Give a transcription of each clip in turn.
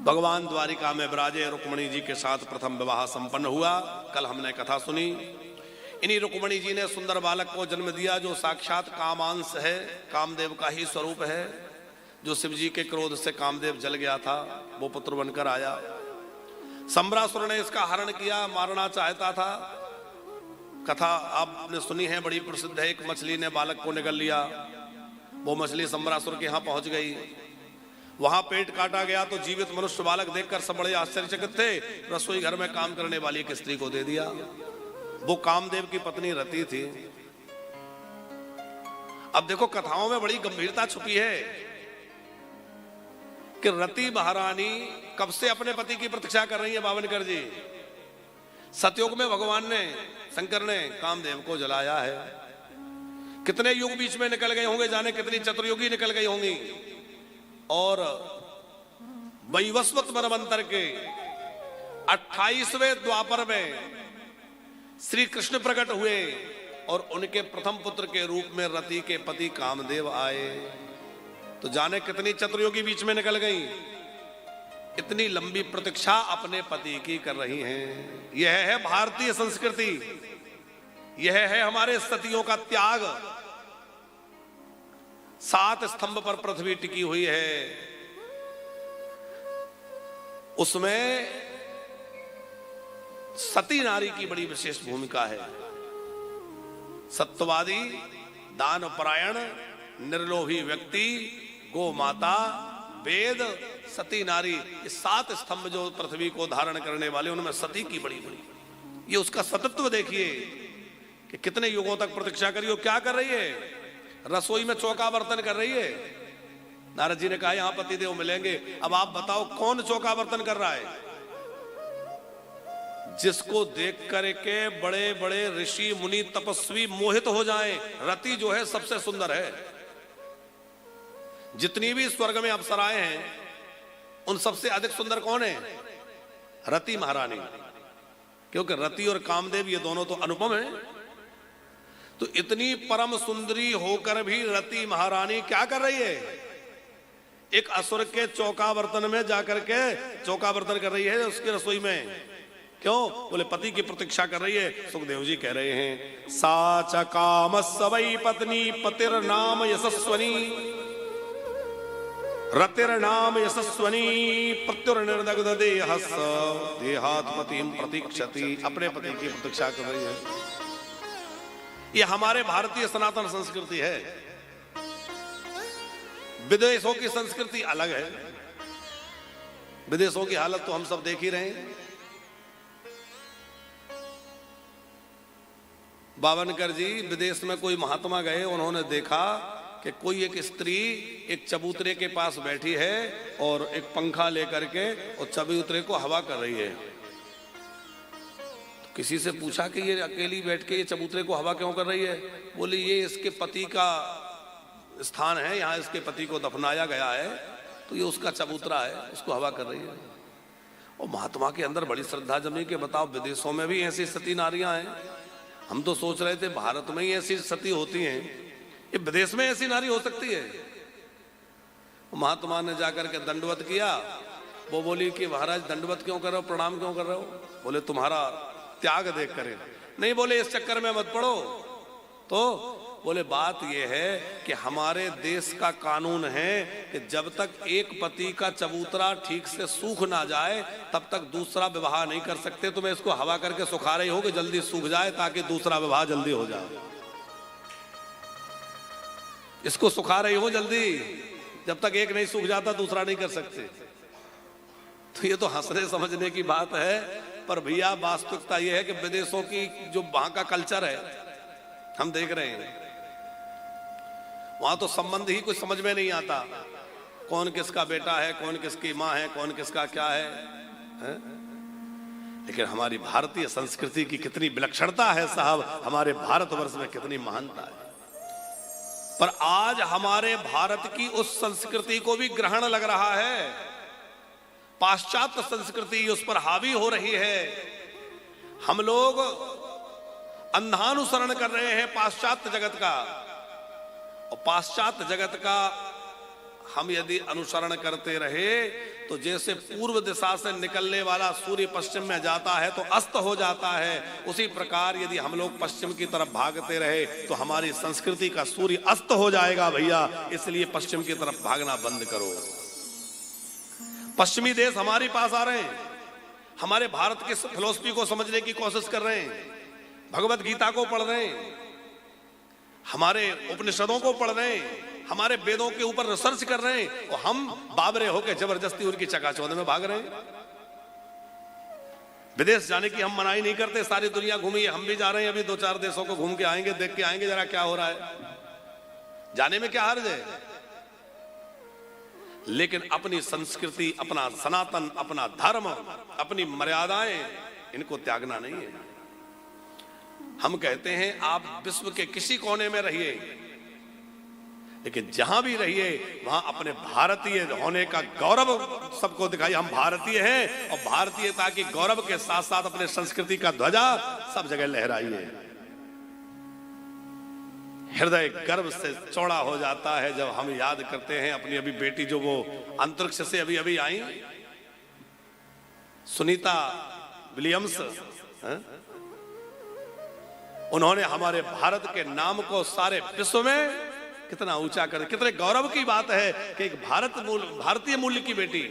भगवान द्वारिका में विराजे, रुक्मिणी जी के साथ प्रथम विवाह संपन्न हुआ। कल हमने कथा सुनी। इन्हीं रुक्मिणी जी ने सुंदर बालक को जन्म दिया जो साक्षात कामांश है, कामदेव का ही स्वरूप है। जो शिव जी के क्रोध से कामदेव जल गया था वो पुत्र बनकर आया। संबरासुर ने इसका हरण किया, मारना चाहता था। कथा आपने सुनी है, बड़ी प्रसिद्ध है। एक मछली ने बालक को निगल लिया। वो मछली संबरासुर के यहाँ पहुंच गई। वहां पेट काटा गया तो जीवित मनुष्य बालक देखकर सब बड़े आश्चर्यचकित थे। रसोई घर में काम करने वाली एक स्त्री को दे दिया। वो कामदेव की पत्नी रति थी। अब देखो कथाओं में बड़ी गंभीरता छुपी है कि रति महारानी कब से अपने पति की प्रतीक्षा कर रही है। बावनकर जी, सतयुग में भगवान ने, शंकर ने कामदेव को जलाया है। कितने युग बीच में निकल गए होंगे, जाने कितनी चतुर्युगी निकल गई होंगी। और वैवस्वत मनवंतर के 28वें द्वापर में श्री कृष्ण प्रकट हुए और उनके प्रथम पुत्र के रूप में रति के पति कामदेव आए। तो जाने कितनी चतुर्युगी बीच में निकल गई। इतनी लंबी प्रतीक्षा अपने पति की कर रही हैं। यह है भारतीय संस्कृति, यह है हमारे सतियों का त्याग। 7 स्तंभ पर पृथ्वी टिकी हुई है, उसमें सती नारी की बड़ी विशेष भूमिका है। सत्यवादी, दानपरायण, निर्लोभी व्यक्ति, गो माता, वेद, सती नारी, ये 7 स्तंभ जो पृथ्वी को धारण करने वाले, उनमें सती की बड़ी बड़ी, ये उसका सतत्व देखिए कि कितने युगों तक प्रतीक्षा करी हो। क्या कर रही है? रसोई में चौका बर्तन कर रही है। नारद जी ने कहा यहां पतिदेव मिलेंगे। अब आप बताओ कौन चौका बर्तन कर रहा है? जिसको देख करके बड़े बड़े ऋषि मुनि तपस्वी मोहित हो जाएं। रति जो है सबसे सुंदर है। जितनी भी स्वर्ग में अप्सराएं हैं उन सबसे अधिक सुंदर कौन है? रति महारानी। क्योंकि रति और कामदेव ये दोनों तो अनुपम हैं। तो इतनी परम सुंदरी होकर भी रति महारानी क्या कर रही है? एक असुर के चौका बर्तन में जाकर के चौका बर्तन कर रही है उसकी रसोई में। क्यों? बोले पति की प्रतीक्षा कर रही है। सुखदेव जी कह रहे हैं साच काम सवै पत्नी पतिर नाम यशस्वनी रतिर नाम यशस्वनी प्रत्युर्निर्दग्ध देहस देहात् पतिं प्रतीक्षति। अपने पति की प्रतीक्षा कर रही है। ये हमारे भारतीय सनातन संस्कृति है। विदेशों की संस्कृति अलग है। विदेशों की हालत तो हम सब देख ही रहे हैं। बावनकर जी विदेश में कोई महात्मा गए, उन्होंने देखा कि कोई एक स्त्री एक चबूतरे के पास बैठी है और एक पंखा लेकर के और चबूतरे को हवा कर रही है। तो किसी से पूछा कि ये अकेली बैठ के ये चबूतरे को हवा क्यों कर रही है? बोली ये इसके पति का स्थान है, यहाँ इसके पति को दफनाया गया है, तो ये उसका चबूतरा है, उसको हवा कर रही है। और महात्मा के अंदर बड़ी श्रद्धा जमी के बताओ विदेशों में भी ऐसी सती नारियां हैं। हम तो सोच रहे थे भारत में ही ऐसी सती होती हैं, ये विदेश में ऐसी नारी हो सकती है। महात्मा ने जाकर के दंडवत किया। वो बोली कि महाराज दंडवत क्यों कर रहे हो, प्रणाम क्यों कर रहे हो? बोले तुम्हारा त्याग देख करे। नहीं, बोले इस चक्कर में मत पड़ो। तो बोले बात यह है कि हमारे देश का कानून है कि जब तक एक पति का चबूतरा ठीक से सूख ना जाए तब तक दूसरा विवाह नहीं कर सकते। तुम्हें इसको हवा करके सुखा रही हो कि जल्दी सूख जाए ताकि दूसरा विवाह जल्दी हो जाए। इसको सुखा रही हो जल्दी, जब तक एक नहीं सूख जाता दूसरा नहीं कर सकते। तो ये तो हंसने समझने की बात है, पर भैया वास्तविकता ये है कि विदेशों की जो वहां का कल्चर है हम देख रहे हैं, वहां तो संबंध ही कुछ समझ में नहीं आता। कौन किसका बेटा है, कौन किसकी माँ है, कौन किसका क्या है? लेकिन हमारी भारतीय संस्कृति की कितनी विलक्षणता है साहब, हमारे भारतवर्ष में कितनी महानता है। पर आज हमारे भारत की उस संस्कृति को भी ग्रहण लग रहा है। पाश्चात्य संस्कृति उस पर हावी हो रही है। हम लोग अंधानुसरण कर रहे हैं पाश्चात्य जगत का, और पाश्चात्य जगत का हम यदि अनुसरण करते रहे तो जैसे पूर्व दिशा से निकलने वाला सूर्य पश्चिम में जाता है तो अस्त हो जाता है, उसी प्रकार यदि हम लोग पश्चिम की तरफ भागते रहे तो हमारी संस्कृति का सूर्य अस्त हो जाएगा भैया। इसलिए पश्चिम की तरफ भागना बंद करो। पश्चिमी देश हमारे पास आ रहे हैं, हमारे भारत की फिलॉसफी को समझने की कोशिश कर रहे हैं, भगवत गीता को पढ़ रहे हैं, हमारे उपनिषदों को पढ़ रहे हैं, हमारे वेदों के ऊपर रिसर्च कर रहे हैं, और हम बाबरे होकर जबरदस्ती उनकी चकाचौंध में भाग रहे हैं। विदेश जाने की हम मनाही नहीं करते, सारी दुनिया घूमिए, हम भी जा रहे हैं, अभी 2-4 देशों को घूम के आएंगे, देख के आएंगे जरा क्या हो रहा है, जाने में क्या हर्ज है। लेकिन अपनी संस्कृति, अपना सनातन, अपना धर्म, अपनी मर्यादाएं, इनको त्यागना नहीं है। हम कहते हैं आप विश्व के किसी कोने में रहिए, लेकिन जहां भी रहिए वहां अपने भारतीय होने का गौरव सबको दिखाइए। हम भारतीय हैं और भारतीयता की गौरव के साथ साथ अपने संस्कृति का ध्वजा सब जगह लहराइए। हृदय गर्व से चौड़ा हो जाता है जब हम याद करते हैं अपनी अभी बेटी जो वो अंतरिक्ष से अभी अभी आई, सुनीता विलियम्स, उन्होंने हमारे भारत के नाम को सारे विश्व में कितना ऊंचा कर, कितने गौरव की बात है कि एक भारतीय मूल्य की बेटी,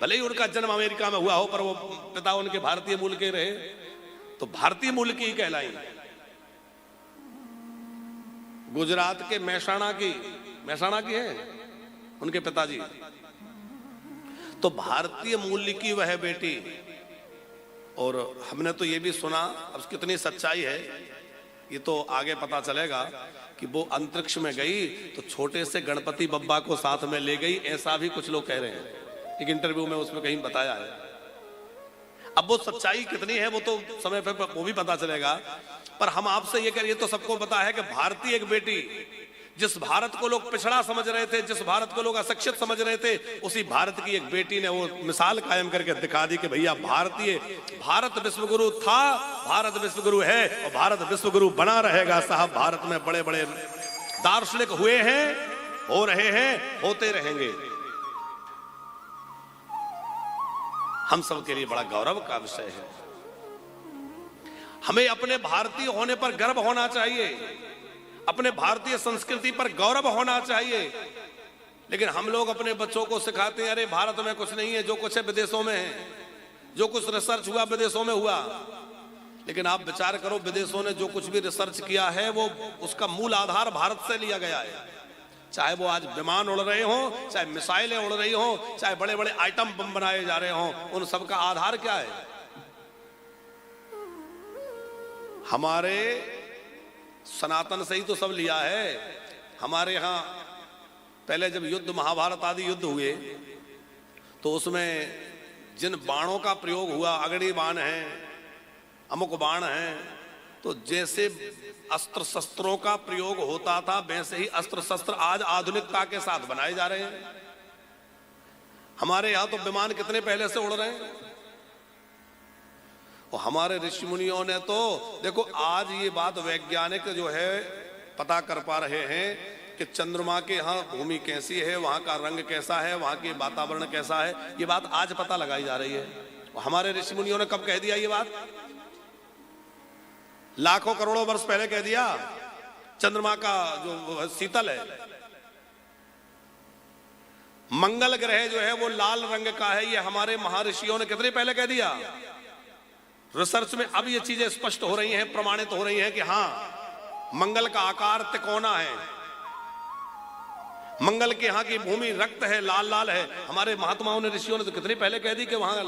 भले ही उनका जन्म अमेरिका में हुआ हो पर वो पिता उनके भारतीय मूल्य के रहे, तो भारतीय मूल्य की ही कहलाई। गुजरात के महसाणा की है उनके पिताजी, तो भारतीय मूल्य की वह बेटी। और हमने तो ये भी सुना, अब कितनी सच्चाई है ये तो आगे पता चलेगा, कि वो अंतरिक्ष में गई तो छोटे से गणपति बप्पा को साथ में ले गई, ऐसा भी कुछ लोग कह रहे हैं, एक इंटरव्यू में उसमें कहीं बताया है। अब वो सच्चाई कितनी है वो तो समय पर वो भी पता चलेगा, पर हम आपसे ये करिए तो सबको पता है कि भारतीय एक बेटी, जिस भारत को लोग पिछड़ा समझ रहे थे, जिस भारत को लोग अशिक्षित समझ रहे थे, उसी भारत की एक बेटी ने वो मिसाल कायम करके दिखा दी कि भैया भारत विश्वगुरु था, भारत विश्वगुरु है और भारत विश्वगुरु बना रहेगा। साहब भारत में बड़े बड़े दार्शनिक हुए हैं, हो रहे हैं, होते रहेंगे। हम सब के लिए बड़ा गौरव का विषय है। हमें अपने भारतीय होने पर गर्व होना चाहिए, अपने भारतीय संस्कृति पर गौरव होना चाहिए। लेकिन हम लोग अपने बच्चों को सिखाते हैं अरे भारत में कुछ नहीं है, जो कुछ है विदेशों में है, जो कुछ रिसर्च हुआ विदेशों में हुआ। लेकिन आप विचार करो, विदेशों ने जो कुछ भी रिसर्च किया है वो उसका मूल आधार भारत से लिया गया है। चाहे वो आज विमान उड़ रहे हों, चाहे मिसाइलें उड़ रही हों, चाहे बड़े बड़े आइटम बम बनाए जा रहे हों, उन सब का आधार क्या है? हमारे सनातन से ही तो सब लिया है। हमारे यहाँ पहले जब युद्ध, महाभारत आदि युद्ध हुए तो उसमें जिन बाणों का प्रयोग हुआ, अगड़ी बाण है, अमुक बाण है, तो जैसे अस्त्र शस्त्रों का प्रयोग होता था वैसे ही अस्त्र शस्त्र आज आधुनिकता के साथ बनाए जा रहे हैं। हमारे यहाँ तो विमान कितने पहले से उड़ रहे हैं, और हमारे ऋषि मुनियों ने तो देखो आज ये बात वैज्ञानिक जो है पता कर पा रहे हैं कि चंद्रमा के यहाँ भूमि कैसी है, वहां का रंग कैसा है, वहां के वातावरण कैसा है, ये बात आज पता लगाई जा रही है। हमारे ऋषि मुनियों ने कब कह दिया ये बात? लाखों करोड़ों वर्ष पहले कह दिया। चंद्रमा का जो शीतल है, मंगल ग्रह जो है वो लाल रंग का है, ये हमारे महर्षियों ने कितने पहले कह दिया। रिसर्च में अब ये चीजें स्पष्ट हो रही हैं, प्रमाणित हो रही हैं कि हाँ मंगल का आकार तिकोना है, मंगल के यहाँ की भूमि रक्त है, लाल लाल है। हमारे महात्माओं ने, ऋषियों ने तो कितनी पहले कह दी कि वहां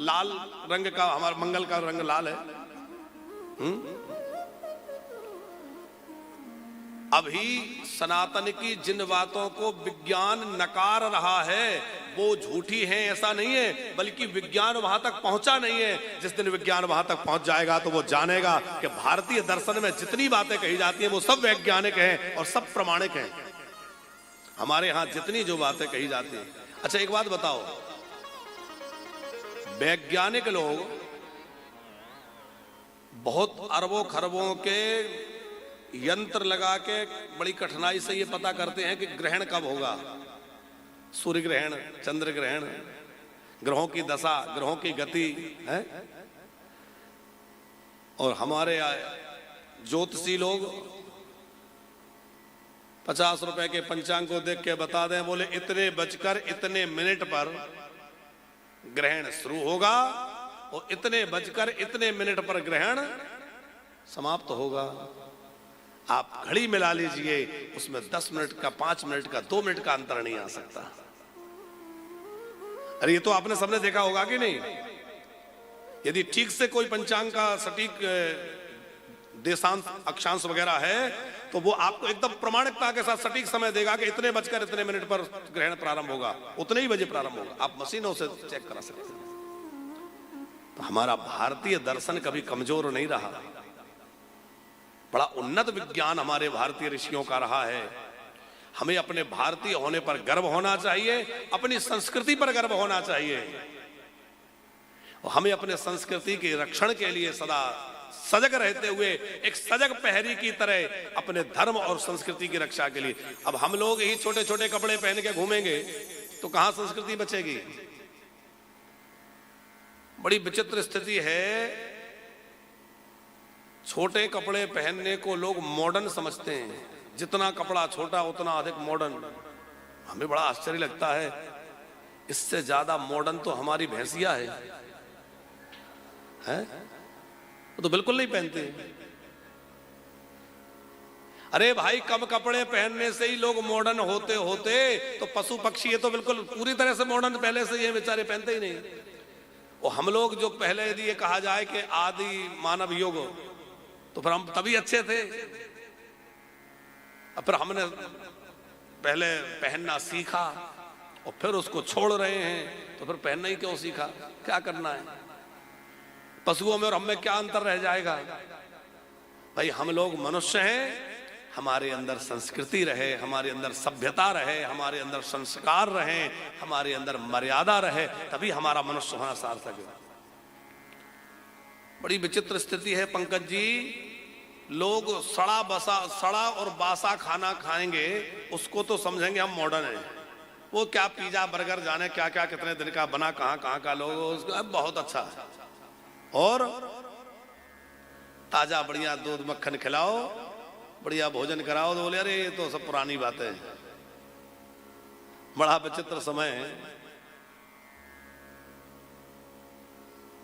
लाल रंग का, हमारा मंगल का रंग लाल है। अभी सनातन की जिन बातों को विज्ञान नकार रहा है वो झूठी है ऐसा नहीं है, बल्कि विज्ञान वहां तक पहुंचा नहीं है। जिस दिन विज्ञान वहां तक पहुंच जाएगा तो वो जानेगा कि भारतीय दर्शन में जितनी बातें कही जाती हैं वो सब वैज्ञानिक हैं और सब प्रमाणिक हैं। हमारे यहां जितनी जो बातें कही जाती हैं। अच्छा एक बात बताओ, वैज्ञानिक लोग बहुत अरबों खरबों के यंत्र लगा के बड़ी कठिनाई से ये पता करते हैं कि ग्रहण कब होगा, सूर्य ग्रहण, चंद्र ग्रहण, ग्रहों की दशा, ग्रहों की गति है। और हमारे ज्योतिषी लोग 50 रुपए के पंचांग को देख के बता दें, बोले इतने बजकर इतने मिनट पर ग्रहण शुरू होगा और इतने बजकर इतने मिनट पर ग्रहण समाप्त होगा। आप घड़ी मिला लीजिए, उसमें 10 मिनट का, 5 मिनट का, 2 मिनट का अंतर नहीं आ सकता। अरे ये तो आपने सबने देखा होगा कि नहीं? यदि ठीक से कोई पंचांग का सटीक देशांश अक्षांश वगैरह है तो वो आपको एकदम प्रमाणिकता के साथ सटीक समय देगा कि इतने बजकर इतने मिनट पर ग्रहण प्रारंभ होगा, उतने ही बजे प्रारंभ होगा। आप मशीनों से चेक करा सकते हैं। तो हमारा भारतीय दर्शन कभी कमजोर नहीं रहा, बड़ा उन्नत विज्ञान हमारे भारतीय ऋषियों का रहा है। हमें अपने भारतीय होने पर गर्व होना चाहिए, अपनी संस्कृति पर गर्व होना चाहिए, और हमें अपने संस्कृति के रक्षण के लिए सदा सजग रहते हुए एक सजग प्रहरी की तरह अपने धर्म और संस्कृति की रक्षा के लिए। अब हम लोग ही छोटे छोटे कपड़े पहन के घूमेंगे तो कहां संस्कृति बचेगी? बड़ी विचित्र स्थिति है। छोटे कपड़े पहनने को लोग मॉडर्न समझते हैं, जितना कपड़ा छोटा उतना अधिक मॉडर्न। हमें बड़ा आश्चर्य लगता है, इससे ज्यादा मॉडर्न तो हमारी भैंसिया है? वो तो बिल्कुल नहीं पहनते। अरे भाई, कम कपड़े पहनने से ही लोग मॉडर्न होते होते तो पशु पक्षी ये तो बिल्कुल पूरी तरह से मॉडर्न पहले से ये बेचारे पहनते ही नहीं। और हम लोग जो पहले यदि ये कहा जाए कि आदि मानव युग, तो फिर हम तभी अच्छे थे। अब फिर हमने पहले पहनना सीखा और फिर उसको छोड़ रहे हैं, तो फिर पहनना ही क्यों सीखा? क्या करना है? पशुओं में और हम में क्या अंतर रह जाएगा? भाई हम लोग मनुष्य हैं, हमारे अंदर संस्कृति रहे, हमारे अंदर सभ्यता रहे, हमारे अंदर संस्कार रहे, हमारे अंदर मर्यादा रहे, तभी हमारा मनुष्य होना सार्थक है। बड़ी विचित्र स्थिति है पंकज जी। लोग सड़ा और बासा खाना खाएंगे, उसको तो समझेंगे हम मॉडर्न हैं। वो क्या पिज्जा बर्गर जाने क्या क्या कितने दिन का बना, कहां का लोग, उसको बहुत अच्छा है। और ताजा बढ़िया दूध मक्खन खिलाओ, बढ़िया भोजन कराओ, तो बोले अरे ये तो सब पुरानी बातें हैं। बड़ा विचित्र समय है।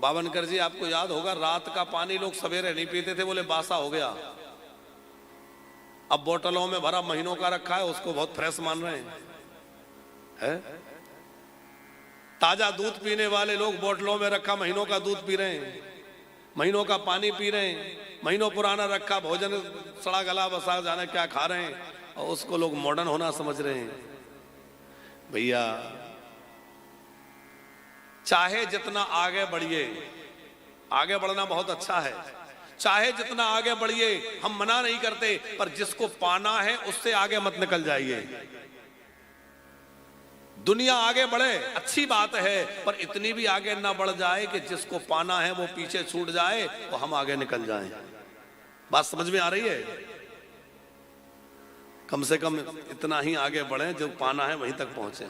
बावनकर जी, आपको याद होगा रात का पानी लोग सवेरे नहीं पीते थे, बोले बासा हो गया। अब बोतलों में भरा महीनों का रखा है, उसको बहुत फ्रेश मान रहे हैं। ताजा दूध पीने वाले लोग बोतलों में रखा महीनों का दूध पी रहे हैं, महीनों का पानी पी रहे हैं, महीनों पुराना रखा भोजन सड़ा गला बसा जाने क्या खा रहे हैं, और उसको लोग मॉडर्न होना समझ रहे हैं। भैया चाहे जितना आगे बढ़िए, आगे बढ़ना बहुत अच्छा है, चाहे जितना आगे बढ़िए, हम मना नहीं करते, पर जिसको पाना है उससे आगे मत निकल जाइए। दुनिया आगे बढ़े अच्छी बात है, पर इतनी भी आगे ना बढ़ जाए कि जिसको पाना है वो पीछे छूट जाए तो हम आगे निकल जाएं। बात समझ में आ रही है? कम से कम इतना ही आगे बढ़े जो पाना है वहीं तक पहुंचे।